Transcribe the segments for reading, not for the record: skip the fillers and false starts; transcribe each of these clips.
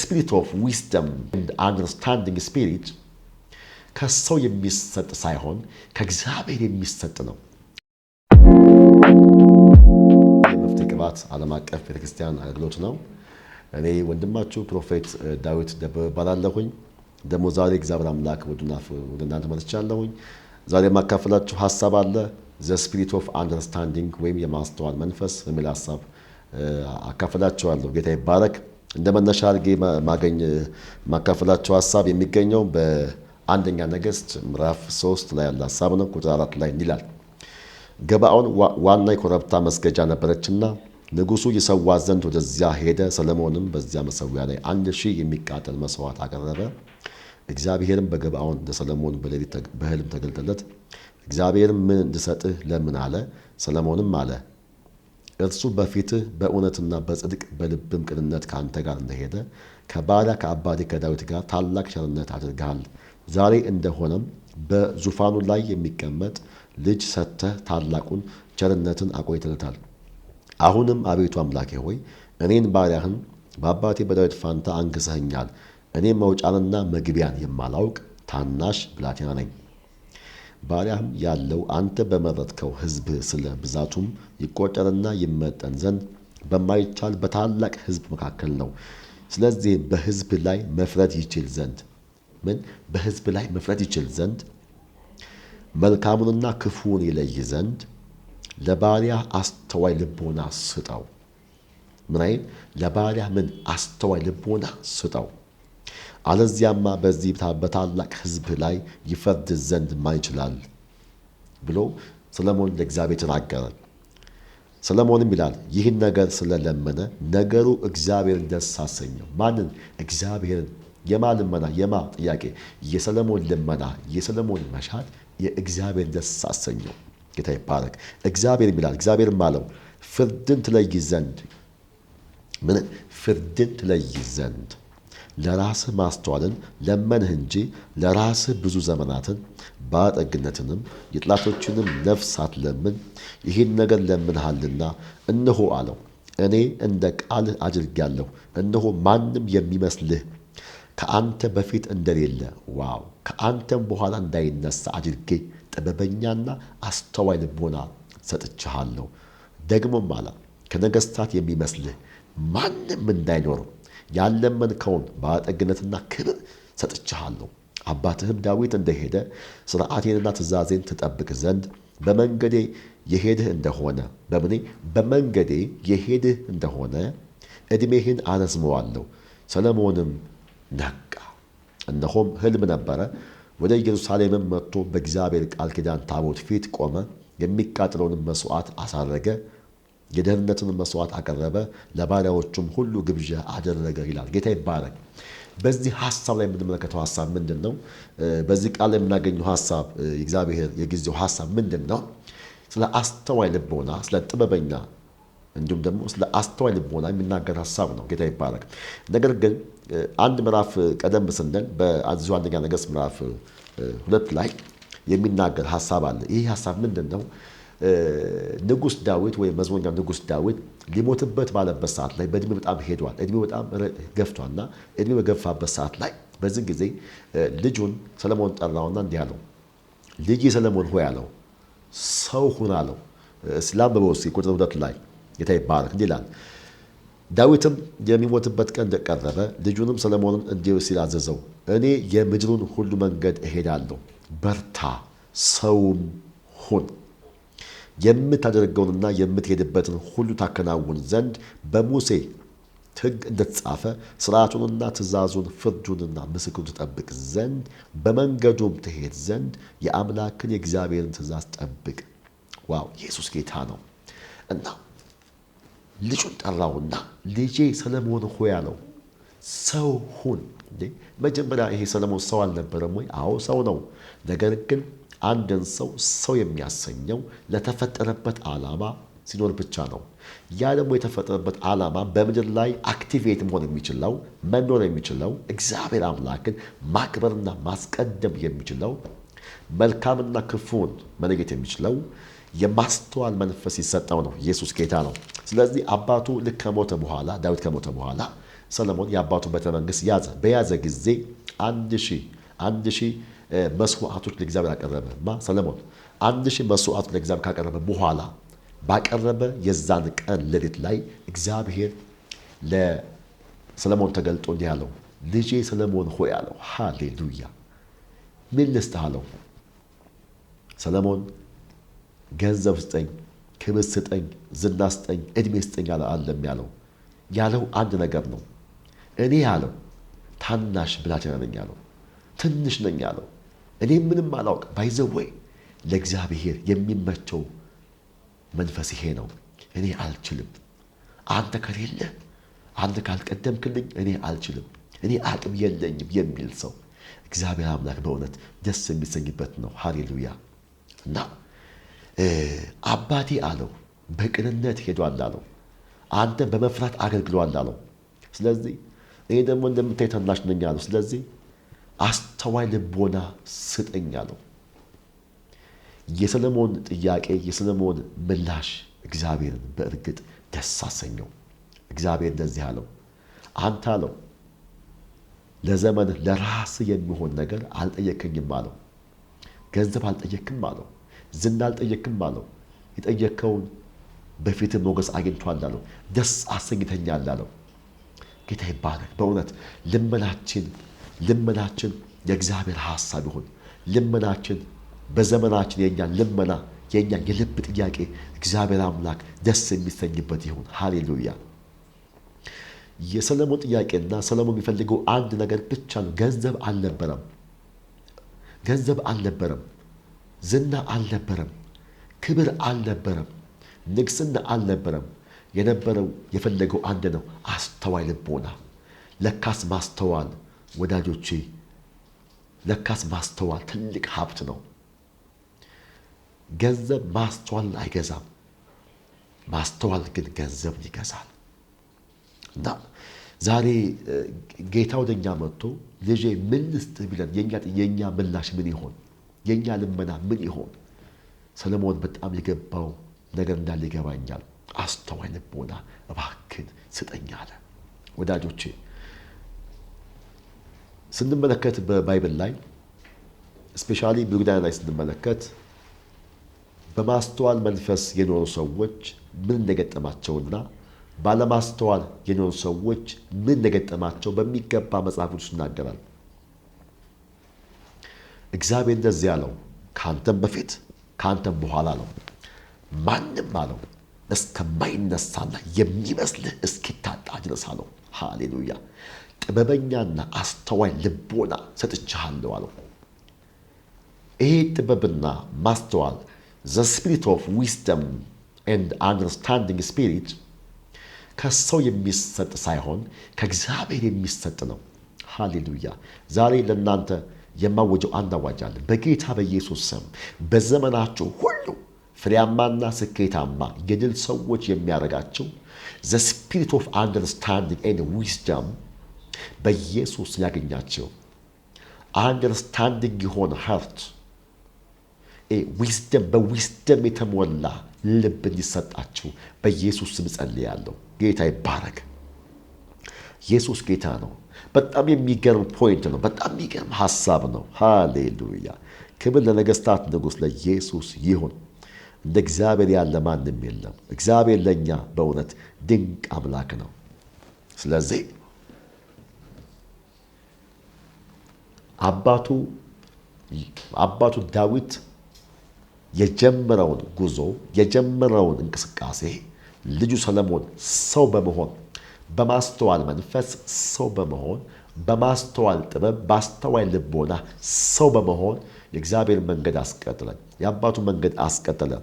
spirit of wisdom and understanding spirit ከሰው የሚሰጥ ሳይሆን ከእግዚአብሔር የሚሰጥ ነው። የመፍትሔ ቅባት ዓለም አቀፍ ቤተክርስቲያን አገልግሎት ነው። እኔ ወንድማችሁ ፕሮፌት ዳዊት ደበበ እባላለሁኝ። ደግሞ ዛሬ እግዚአብሔር አምላክ ወደ እናንተ መጥቻለሁኝ። ዛሬ የማካፈላችሁ ሐሳብ አለ the spirit of understanding ወይም የማስተዋል መንፈስ በሚል ሐሳብ አካፈላችኋለሁ። ጌታ ይባረክ። እንደመነሻ አድርጌ ማካፈላችሁ ሐሳብ የሚገኘው በአንደኛ ነገሥት ምዕራፍ 3 ላይ ያለ ሐሳብ ነው። ቁጥር 4 ላይ እንዲላል ገባዖን ዋና የኮረብታ መስገጃ ነበረችና ንጉሡ ይሰዋ ዘንድ ወደዚያ ሄደ። ሰሎሞንም በዚያ መሠዊያ ላይ 1000 የሚቃጠል መስዋዕት አቀረበ። እግዚአብሔርም በገባዖን ለሰሎሞን በሌሊት በሕልም ተገልጠለት እግዚአብሔርም ምን እንድሰጥህ ለምን አለ። ሰሎሞንም አለ እርሱ በፊትህ በእውነትና በጽድቅ በልብም ቅንነት ከአንተ ጋር እንደሄደ ከባሪያ ከአባቴ ከዳዊት ጋር ታላቅ ቸርነት አድርገሃል። ዛሬ እንደሆነም በዙፋኑ ላይ የሚቀመጥ ልጅ ሰጥተህ ታላቁን ቸርነትን አቆይተለታል። አሁንም አቤቱ አምላኬ ሆይ እኔን ባሪያህን በአባቴ በዳዊት ፋንታ አንግሠኸኛል። እኔም መውጫንና መግቢያን የማላውቅ ታናሽ ብላቴና ነኝ። ባሪያህም ያለው አንተ በመረጥከው ሕዝብ ስለ ብዛቱም ይቆጠርና ይመጠን ዘንድ በማይቻል በታላቅ ሕዝብ መካከል ነው። ስለዚህ በሕዝብ ላይ መፍረድ ይችል ዘንድ መልካሙንና ክፉውን ይለይ ዘንድ ለባሪያ አስተዋይ ልቦና ስጠው። ለባሪያ አስተዋይ ልቦና ስጠው። አለዚያማ በዚህ በታላቅ ሕዝብ ላይ ይፈርድ ዘንድ ማን ይችላል ብሎ ሰሎሞን ለእግዚአብሔር ተናገረ። ሰሎሞንም ይላል ይህን ነገር ስለለመነ ነገሩ እግዚአብሔርን ደስ አሰኘው። ማንን? እግዚአብሔርን። የማ ልመና? የማ ጥያቄ? የሰሎሞን ልመና፣ የሰሎሞን መሻት የእግዚአብሔር ደስ አሰኘው። ጌታ ይባረክ። እግዚአብሔርም ይላል እግዚአብሔርም አለው ፍርድን ትለይ ዘንድ ለራስህ ማስተዋልን ለመንህ እንጂ ለራስህ ብዙ ዘመናትን ባለጠግነትንም የጠላቶችንም ነፍስ አትለምን። ይህን ነገር ለምንሃልና እነሆ አለው እኔ እንደ ቃልህ አድርጌአለሁ። እነሆ ማንም የሚመስልህ ከአንተ በፊት እንደሌለ ከአንተም በኋላ እንዳይነሳ አድርጌ ጥበበኛና አስተዋይ ልቦና ሰጥቼሃለሁ። ደግሞም አለ ከነገሥታት የሚመስልህ ማንም እንዳይኖር ያለመንከውን ባለጠግነትና ክብር ሰጥቼሃለሁ። አባትህም ዳዊት እንደሄደ ሥርዓቴንና ትእዛዜን ትጠብቅ ዘንድ በመንገዴ የሄድህ እንደሆነ ዕድሜህን አረዝመዋለሁ። ሰሎሞንም ነቃ፣ እነሆም ሕልም ነበረ። ወደ ኢየሩሳሌምም መጥቶ በእግዚአብሔር ቃል ኪዳን ታቦት ፊት ቆመ። የሚቃጠለውንም መሥዋዕት አሳረገ፣ የደህንነትን መሥዋዕት አቀረበ፣ ለባሪያዎቹም ሁሉ ግብዣ አደረገ ይላል። ጌታ ይባረክ። በዚህ ሐሳብ ላይ የምንመለከተው ሐሳብ ምንድን ነው? በዚህ ቃል ላይ የምናገኘው ሐሳብ የእግዚአብሔር የጊዜው ሐሳብ ምንድን ነው? ስለ አስተዋይ ልቦና፣ ስለ ጥበበኛ እንዲሁም ደግሞ ስለ አስተዋይ ልቦና የሚናገር ሐሳብ ነው። ጌታ ይባረክ። ነገር ግን አንድ ምዕራፍ ቀደም ስንል በዚሁ አንደኛ ነገሥት ምዕራፍ 2 ላይ የሚናገር ሐሳብ አለ። ይህ ሐሳብ ምንድን ነው? ንጉሥ ዳዊት ወይም መዝሙረኛ ንጉሥ ዳዊት ሊሞትበት ባለበት ሰዓት ላይ በእድሜ በጣም ሄዷል። እድሜ በጣም ገፍቷልና እድሜ በገፋበት ሰዓት ላይ በዚህ ጊዜ ልጁን ሰሎሞን ጠራውና እንዲህ አለው ልጅ ሰሎሞን ሆይ አለው ሰው ሁን አለው። ስላንብበው እስኪ ቁጥር 2 ላይ ጌታ ይባረክ እንዲህ ይላል ዳዊትም የሚሞትበት ቀን እንደቀረበ ልጁንም ሰሎሞንን እንዲህ ሲል አዘዘው እኔ የምድሩን ሁሉ መንገድ እሄዳለሁ፣ በርታ ሰውም ሁን። የምታደርገውንና የምትሄድበትን ሁሉ ታከናውን ዘንድ በሙሴ ሕግ እንደተጻፈ ሥርዓቱንና ትእዛዙን ፍርዱንና ምስክሩን ትጠብቅ ዘንድ በመንገዱም ትሄድ ዘንድ የአምላክን የእግዚአብሔርን ትእዛዝ ጠብቅ። ኢየሱስ ጌታ ነው። እና ልጁን ጠራውና ልጄ ሰሎሞን ሆይ አለው ሰው ሁን። መጀመሪያ ይሄ ሰሎሞን ሰው አልነበረም ወይ? አዎ ሰው ነው። ነገር ግን አንድን ሰው የሚያሰኘው ለተፈጠረበት ዓላማ ሲኖር ብቻ ነው። ያ ደግሞ የተፈጠረበት ዓላማ በምድር ላይ አክቲቬት መኖር የሚችለው እግዚአብሔር አምላክን ማክበርና ማስቀደም የሚችለው መልካምና ክፉን መለየት የሚችለው የማስተዋል መንፈስ ሲሰጠው ነው። ኢየሱስ ጌታ ነው። ስለዚህ አባቱ ልክ ዳዊት ከሞተ በኋላ ሰለሞን የአባቱ ቤተ መንግስት ያዘ። በያዘ ጊዜ 1000 መስዋዕቶች ለእግዚአብሔር አቀረበ። ሰለሞን 1000 መስዋዕቶች ለእግዚአብሔር ካቀረበ በኋላ ባቀረበ የዛን ቀን ሌሊት ላይ እግዚአብሔር ለሰለሞን ተገልጦ እንዲህ አለው፣ ልጄ ሰለሞን ሆይ አለው። ሃሌሉያ! ምን ልስጥህ አለው። ሰለሞን ገንዘብ ስጠኝ፣ ክብር ስጠኝ፣ ዝና ስጠኝ፣ ዕድሜ ስጠኝ አለም ያለው አንድ ነገር ነው። እኔ ያለው ታናሽ ብላቴና ነኝ አለው። ትንሽ ነኝ አለው። እኔ ምንም አላውቅ። ባይዘወይ ለእግዚአብሔር የሚመቸው መንፈስ ይሄ ነው። እኔ አልችልም፣ አንተ ከሌለህ፣ አንተ ካልቀደምክልኝ እኔ አልችልም፣ እኔ አቅም የለኝም የሚል ሰው እግዚአብሔር አምላክ በእውነት ደስ የሚሰኝበት ነው። ሃሌሉያ! እና አባቴ አለው በቅንነት ሄዷል አለው። አንተን በመፍራት አገልግሏል አለው። ስለዚህ እኔ ደግሞ እንደምታይ ታናሽ ነኝ አለው። ስለዚህ አስተዋይ ልቦና ስጠኝ አለው። የሰለሞን ጥያቄ፣ የሰለሞን ምላሽ እግዚአብሔርን በእርግጥ ደስ አሰኘው። እግዚአብሔር እንደዚህ አለው፣ አንተ አለው ለዘመንህ ለራስህ የሚሆን ነገር አልጠየከኝም አለው። ገንዘብ አልጠየክም አለው። ዝና አልጠየክም አለው። የጠየከውን በፊትህ ሞገስ አግኝቷል አለው። ደስ አሰኝተኛል አለው። ጌታ ይባረክ። በእውነት ልመናችን የእግዚአብሔር ሐሳብ ይሁን። ልመናችን በዘመናችን የኛ ልመና የኛ የልብ ጥያቄ እግዚአብሔር አምላክ ደስ የሚሰኝበት ይሁን። ሃሌሉያ! የሰለሞን ጥያቄና ሰለሞን የሚፈልገው አንድ ነገር ብቻ ነው። ገንዘብ አልነበረም፣ ዝና አልነበረም፣ ክብር አልነበረም፣ ንግስና አልነበረም። የፈለገው አንድ ነው፣ አስተዋይ ልቦና። ለካስ ማስተዋል ወዳጆቼ፣ ለካስ ማስተዋል ትልቅ ሀብት ነው። ገንዘብ ማስተዋልን አይገዛም፣ ማስተዋል ግን ገንዘብን ይገዛል። እና ዛሬ ጌታ ወደኛ መጥቶ ልጄ ምን ልስጥህ ቢለን የኛ ምላሽ ምን ይሆን? የኛ ልመና ምን ይሆን? ሰለሞን በጣም የገባው ነገር እንዳለ ይገባኛል። አስተዋይ ልቦና እባክን ስጠኝ አለ። ወዳጆቼ ስንመለከት በባይብል ላይ ስፔሻሊ ብሉይ ኪዳን ላይ ስንመለከት በማስተዋል መንፈስ የኖሩ ሰዎች ምን እንደገጠማቸውና ባለማስተዋል የኖሩ ሰዎች ምን እንደገጠማቸው በሚገባ መጽሐፍ ቅዱስ ይናገራል። እግዚአብሔር እንደዚህ ያለው ከአንተም በፊት ከአንተም በኋላ ነው፣ ማንም አለው እስከማይነሳና የሚመስልህ እስኪታጣ ድረስ አለው። ሃሌሉያ! ጥበበኛና አስተዋይ ልቦና ሰጥቼሃለሁ አለው። ይሄ ጥበብና ማስተዋል the spirit of wisdom and understanding spirit ከሰው የሚሰጥ ሳይሆን ከእግዚአብሔር የሚሰጥ ነው። ሃሌሉያ! ዛሬ ለእናንተ የማወጀው አንድ አዋጅ አለ። በጌታ በኢየሱስ ስም በዘመናችሁ ሁሉ ፍሬያማና ስኬታማ የድል ሰዎች የሚያደርጋቸው the spirit of understanding and wisdom በኢየሱስ ያገኛቸው። አንደርስታንዲንግ የሆነ ሀርት ዊዝደም በዊዝደም የተሞላ ልብ እንዲሰጣችሁ በኢየሱስ ስም ጸልያለሁ። ጌታ ይባረክ። ኢየሱስ ጌታ ነው። በጣም የሚገርም ፖይንት ነው። በጣም የሚገርም ሀሳብ ነው። ሃሌሉያ! ክብር ለነገስታት ንጉሥ ለኢየሱስ ይሁን። እንደ እግዚአብሔር ያለ ማንም የለም። እግዚአብሔር ለእኛ በእውነት ድንቅ አምላክ ነው። ስለዚህ አባቱ ዳዊት የጀመረውን ጉዞ የጀመረውን እንቅስቃሴ ልጁ ሰለሞን ሰው በመሆን በማስተዋል መንፈስ ሰው በመሆን በማስተዋል ጥበብ በአስተዋይ ልቦና ሰው በመሆን የእግዚአብሔር መንገድ አስቀጠለ። የአባቱ መንገድ አስቀጠለ።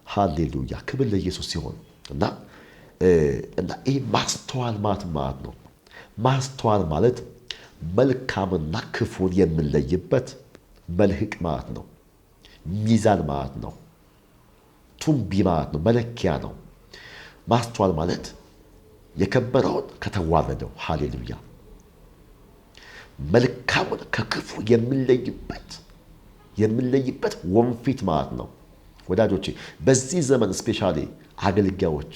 ሃሌሉያ! ክብር ለኢየሱስ ሲሆን እና ይህ ማስተዋል ማለት ነው። ማስተዋል ማለት መልካምና ክፉን የምንለይበት መልህቅ ማለት ነው። ሚዛን ማለት ነው። ቱንቢ ማለት ነው። መለኪያ ነው። ማስተዋል ማለት የከበረውን ከተዋረደው፣ ሃሌሉያ፣ መልካሙን ከክፉ የምንለይበት ወንፊት ማለት ነው። ወዳጆቼ በዚህ ዘመን ስፔሻሊ አገልጋዮች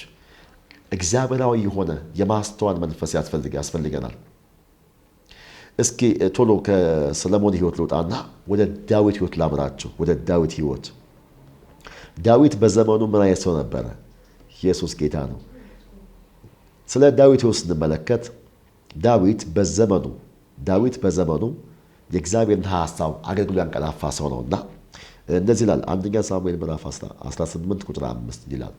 እግዚአብሔራዊ የሆነ የማስተዋል መንፈስ ያስፈልገናል። እስኪ ቶሎ ከሰለሞን ሕይወት ልውጣና ወደ ዳዊት ሕይወት ላምራችሁ። ወደ ዳዊት ሕይወት። ዳዊት በዘመኑ ምን አይነት ሰው ነበረ? ኢየሱስ ጌታ ነው። ስለ ዳዊት ሕይወት ስንመለከት ዳዊት በዘመኑ የእግዚአብሔርን ሐሳብ አገልግሎ ያንቀላፋ ሰው ነውና እንደዚህ ይላል። አንደኛ ሳሙኤል ምዕራፍ 18 ቁጥር 5 ይላል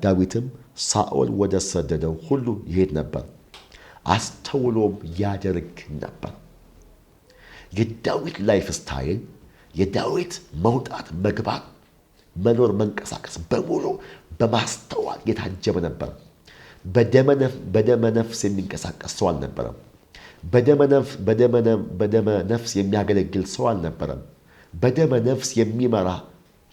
ዳዊትም ሳኦል ወደ ሰደደው ሁሉ ይሄድ ነበር፣ አስተውሎም ያደርግ ነበር። የዳዊት ላይፍ ስታይል፣ የዳዊት መውጣት መግባት፣ መኖር መንቀሳቀስ በሙሉ በማስተዋል የታጀበ ነበር። በደመ ነፍስ የሚንቀሳቀስ ሰው አልነበረም። በደመ ነፍስ የሚያገለግል ሰው አልነበረም። በደመ ነፍስ የሚመራ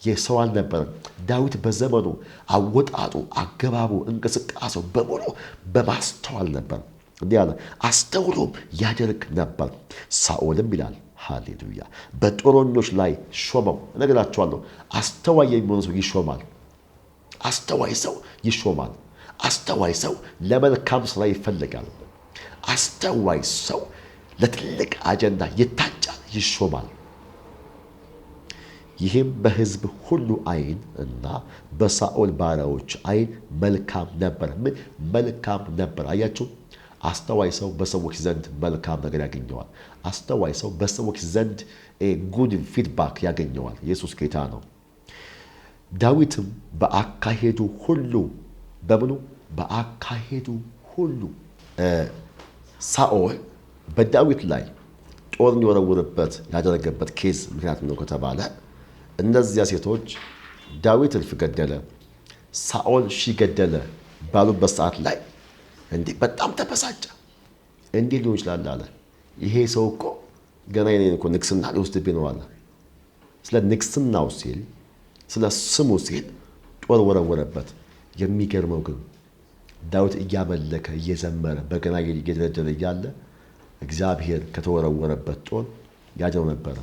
የሰው አልነበረም። ዳዊት በዘመኑ አወጣጡ፣ አገባቡ፣ እንቅስቃሴው በሙሉ በማስተዋል ነበር። እንዲህ አለ፣ አስተውሎም ያደርግ ነበር። ሳኦልም ይላል ሃሌሉያ በጦረኞች ላይ ሾመው። እነግራችኋለሁ፣ አስተዋይ የሚሆን ሰው ይሾማል። አስተዋይ ሰው ይሾማል። አስተዋይ ሰው ለመልካም ስራ ይፈልጋል። አስተዋይ ሰው ለትልቅ አጀንዳ ይታጫል፣ ይሾማል። ይህም በሕዝብ ሁሉ ዓይን እና በሳኦል ባሪያዎች ዓይን መልካም ነበር። ምን መልካም ነበር? አያችሁ፣ አስተዋይ ሰው በሰዎች ዘንድ መልካም ነገር ያገኘዋል። አስተዋይ ሰው በሰዎች ዘንድ ጉድ ፊድባክ ያገኘዋል። ኢየሱስ ጌታ ነው። ዳዊትም በአካሄዱ ሁሉ በአካሄዱ ሁሉ ሳኦል በዳዊት ላይ ጦርን የወረውርበት ያደረገበት ኬዝ ምክንያት ነው ከተባለ እነዚያ ሴቶች ዳዊት እልፍ ገደለ፣ ሳኦል ሺህ ገደለ ባሉበት ሰዓት ላይ እንዲህ በጣም ተበሳጨ። እንዲህ ሊሆን ይችላል አለ። ይሄ ሰው እኮ ገና የኔን እኮ ንግስና ሊወስድብኝ ነው አለ። ስለ ንግስናው ሲል፣ ስለ ስሙ ሲል ጦር ወረወረበት። የሚገርመው ግን ዳዊት እያመለከ እየዘመረ በገና እየደረደረ እያለ እግዚአብሔር ከተወረወረበት ጦር ያድነው ነበረ።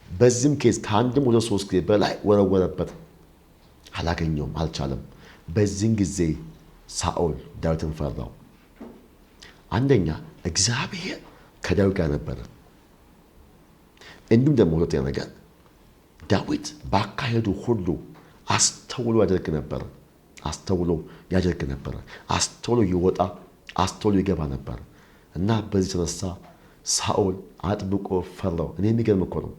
በዚህም ኬዝ ከአንድም ወደ 3 ጊዜ በላይ ወረወረበት፣ አላገኘውም፣ አልቻለም። በዚህን ጊዜ ሳኦል ዳዊትን ፈራው። አንደኛ እግዚአብሔር ከዳዊት ጋር ነበረ። እንዲሁም ደግሞ ሁለተኛ ነገር ዳዊት በአካሄዱ ሁሉ አስተውሎ ያደርግ ነበረ። አስተውሎ ይወጣ፣ አስተውሎ ይገባ ነበር እና በዚህ የተነሳ ሳኦል አጥብቆ ፈራው። እኔ የሚገርም እኮ ነው።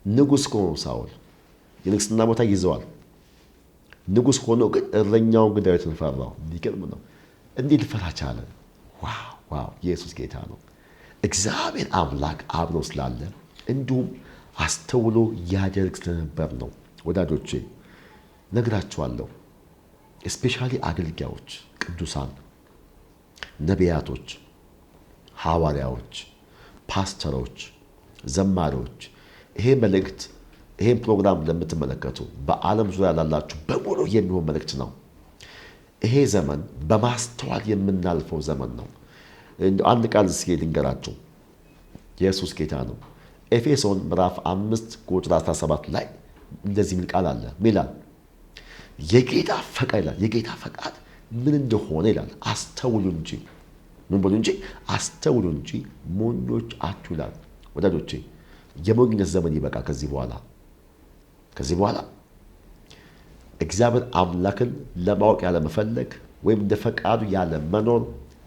ንጉሥ ከሆኑ ሳኦል የንግስና ቦታ ይዘዋል። ንጉሥ ሆኖ ግን እረኛውን ግን ዳዊትን ፈራው። የሚገርም ነው። እንዴት ሊፈራ ቻለ? ዋው! ኢየሱስ ጌታ ነው። እግዚአብሔር አምላክ አብሮ ስላለ እንዲሁም አስተውሎ ያደርግ ስለነበር ነው። ወዳጆቼ ነግራችኋለሁ። እስፔሻሊ አገልጋዮች፣ ቅዱሳን፣ ነቢያቶች፣ ሐዋርያዎች፣ ፓስተሮች፣ ዘማሪዎች ይሄ መልእክት ይሄን ፕሮግራም ለምትመለከቱ በዓለም ዙሪያ ላላችሁ በሙሉ የሚሆን መልእክት ነው። ይሄ ዘመን በማስተዋል የምናልፈው ዘመን ነው። አንድ ቃል እስኪ ልንገራችሁ። ኢየሱስ ጌታ ነው። ኤፌሶን ምዕራፍ 5 ቁጥር 17 ላይ እንደዚህ የሚል ቃል አለ። ይላል የጌታ ፈቃድ ይላል። የጌታ ፈቃድ ምን እንደሆነ ይላል አስተውሉ እንጂ ምን በሉ እንጂ አስተውሉ እንጂ ሞኞች አትሁኑ። ወዳጆቼ የሞኝነት ዘመን ይበቃ። ከዚህ በኋላ እግዚአብሔር አምላክን ለማወቅ ያለ መፈለግ ወይም እንደ ፈቃዱ ያለ መኖር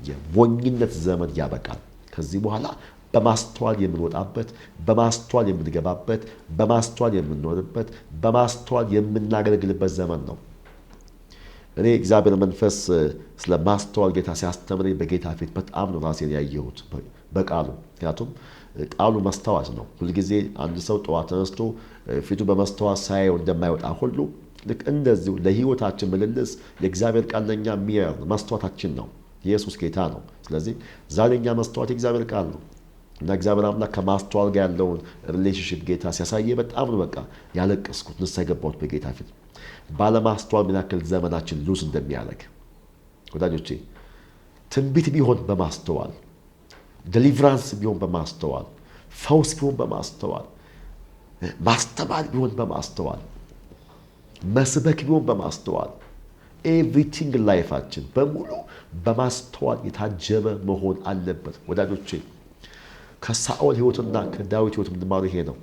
የሞኝነት ዘመን ያበቃል። ከዚህ በኋላ በማስተዋል የምንወጣበት፣ በማስተዋል የምንገባበት፣ በማስተዋል የምንኖርበት፣ በማስተዋል የምናገለግልበት ዘመን ነው። እኔ እግዚአብሔር መንፈስ ስለ ማስተዋል ጌታ ሲያስተምረኝ በጌታ ፊት በጣም ነው ራሴን ያየሁት በቃሉ። ምክንያቱም ቃሉ መስታወት ነው። ሁልጊዜ አንድ ሰው ጠዋት ተነስቶ ፊቱ በመስታወት ሳያየው እንደማይወጣ ሁሉ ልክ እንደዚሁ ለሕይወታችን ምልልስ የእግዚአብሔር ቃል ለእኛ ሚረር መስታወታችን ነው። ኢየሱስ ጌታ ነው። ስለዚህ ዛሬ እኛ መስታወት የእግዚአብሔር ቃል ነው እና እግዚአብሔር አምላክ ከማስተዋል ጋር ያለውን ሪሌሽንሽፕ ጌታ ሲያሳየ በጣም ነው በቃ ያለቀስኩት፣ ንስሐ የገባሁት በጌታ ፊት ባለማስተዋል ምን ያክል ዘመናችን ሉዝ እንደሚያደርግ። ወዳጆቼ ትንቢት ቢሆን በማስተዋል፣ ዴሊቨራንስ ቢሆን በማስተዋል፣ ፈውስ ቢሆን በማስተዋል፣ ማስተማር ቢሆን በማስተዋል፣ መስበክ ቢሆን በማስተዋል፣ ኤቭሪቲንግ ላይፋችን በሙሉ በማስተዋል የታጀበ መሆን አለበት። ወዳጆቼ ከሳኦል ሕይወትና ከዳዊት ሕይወት የምንማረው ይሄ ነው።